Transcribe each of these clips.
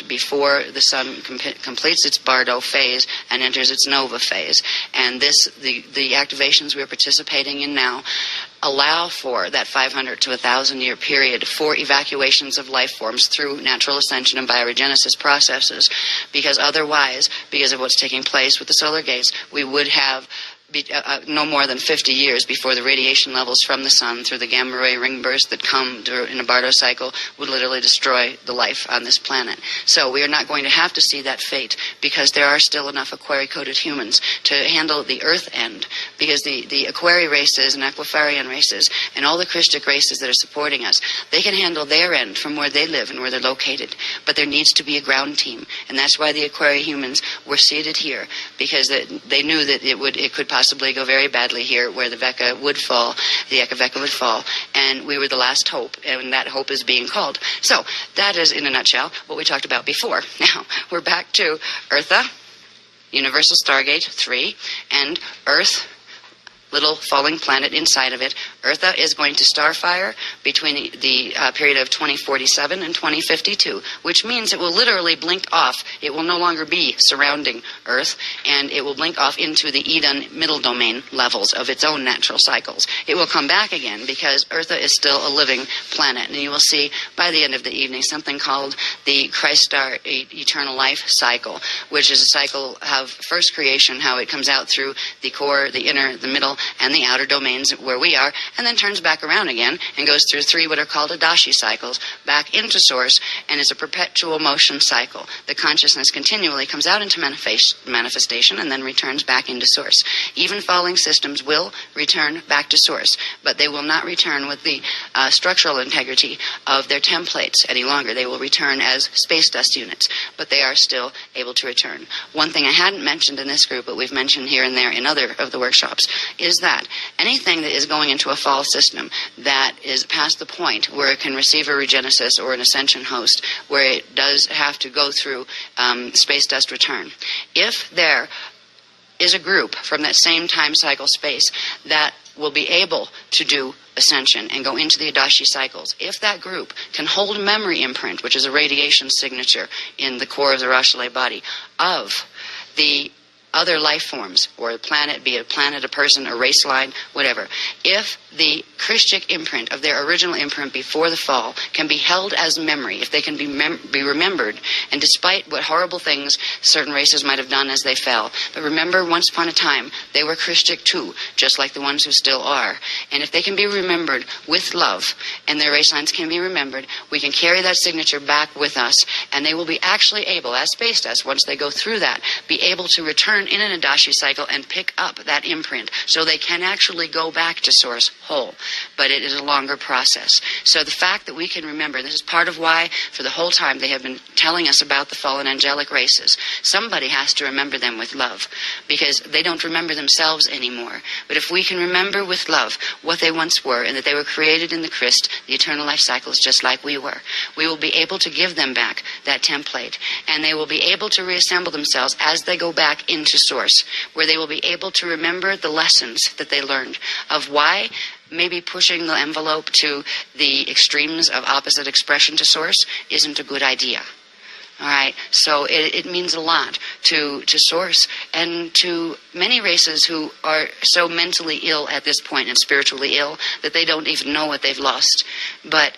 just before the sun completes its Bardo phase and enters its nova phase. And the activations we're participating in now allow for that 500 to 1,000 year period for evacuations of life forms through natural ascension and bioregenesis processes, because otherwise, because of what's taking place with the solar gates, we would have no more than 50 years before the radiation levels from the sun through the gamma ray ring bursts that come in a Bardo cycle would literally destroy the life on this planet. So we are not going to have to see that fate, because there are still enough Aquari-coded humans to handle the Earth end, because the Aquari races and Aquaferion races and all the Crystic races that are supporting us, they can handle their end from where they live and where they're located. But there needs to be a ground team, and that's why the Aquari humans were seated here, because they knew that it could possibly go very badly here, where the Veka would fall, the Veka would fall, and we were the last hope, and that hope is being called. So that is, in a nutshell, what we talked about before. Now we're back to Urtha, Universal Stargate 3, and Earth, little falling planet inside of it. Urtha is going to starfire between the period of 2047 and 2052, which means it will literally blink off. It will no longer be surrounding Earth, and it will blink off into the edon middle domain levels of its own natural cycles. It will come back again, because Urtha is still a living planet, and you will see by the end of the evening something called the Krysta eternal life cycle, which is a cycle of first creation, how it comes out through the core, the inner, the middle, and the outer domains where we are, and then turns back around again and goes through 3 what are called Adashi cycles back into source, and is a perpetual motion cycle. The consciousness continually comes out into manifestation and then returns back into source. Even falling systems will return back to source, but they will not return with the structural integrity of their templates any longer. They will return as space dust units, but they are still able to return. One thing I hadn't mentioned in this group, but we've mentioned here and there in other of the workshops, is that anything that is going into a fall system that is past the point where it can receive a regenesis or an ascension host, where it does have to go through space dust return, if there is a group from that same time cycle space that will be able to do ascension and go into the Adashi cycles, if that group can hold memory imprint, which is a radiation signature in the core of the AshaLA body, of the other life forms, or a planet, be it a planet, a person, a race line, whatever, if the Christic imprint of their original imprint before the fall can be held as memory, if they can be remembered, and despite what horrible things certain races might have done as they fell, but remember, once upon a time, they were Christic too, just like the ones who still are. And if they can be remembered with love, and their race lines can be remembered, we can carry that signature back with us, and they will be actually able, as space dust, once they go through that, be able to return in an Adashi cycle and pick up that imprint, so they can actually go back to source whole. But it is a longer process. So the fact that we can remember, this is part of why for the whole time they have been telling us about the fallen angelic races. Somebody has to remember them with love, because they don't remember themselves anymore. But if we can remember with love what they once were, and that they were created in the Cryst, the eternal life cycles, just like we were, we will be able to give them back that template, and they will be able to reassemble themselves as they go back into source, where they will be able to remember the lessons that they learned of why maybe pushing the envelope to the extremes of opposite expression to source isn't a good idea. All right, so it means a lot to source, and to many races who are so mentally ill at this point and spiritually ill that they don't even know what they've lost. But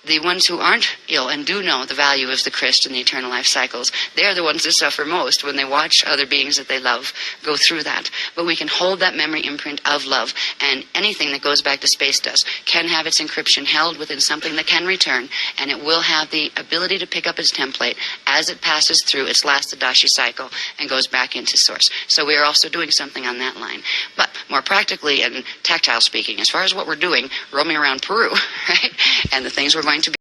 the ones who aren't ill and do know the value of the Cryst and the eternal life cycles, they're the ones that suffer most when they watch other beings that they love go through that. But we can hold that memory imprint of love, and anything that goes back to space dust can have its encryption held within something that can return, and it will have the ability to pick up its template as it passes through its last Adashi cycle and goes back into source. So we are also doing something on that line. But more practically and tactile speaking, as far as what we're doing, roaming around Peru, right, and the things we're going to be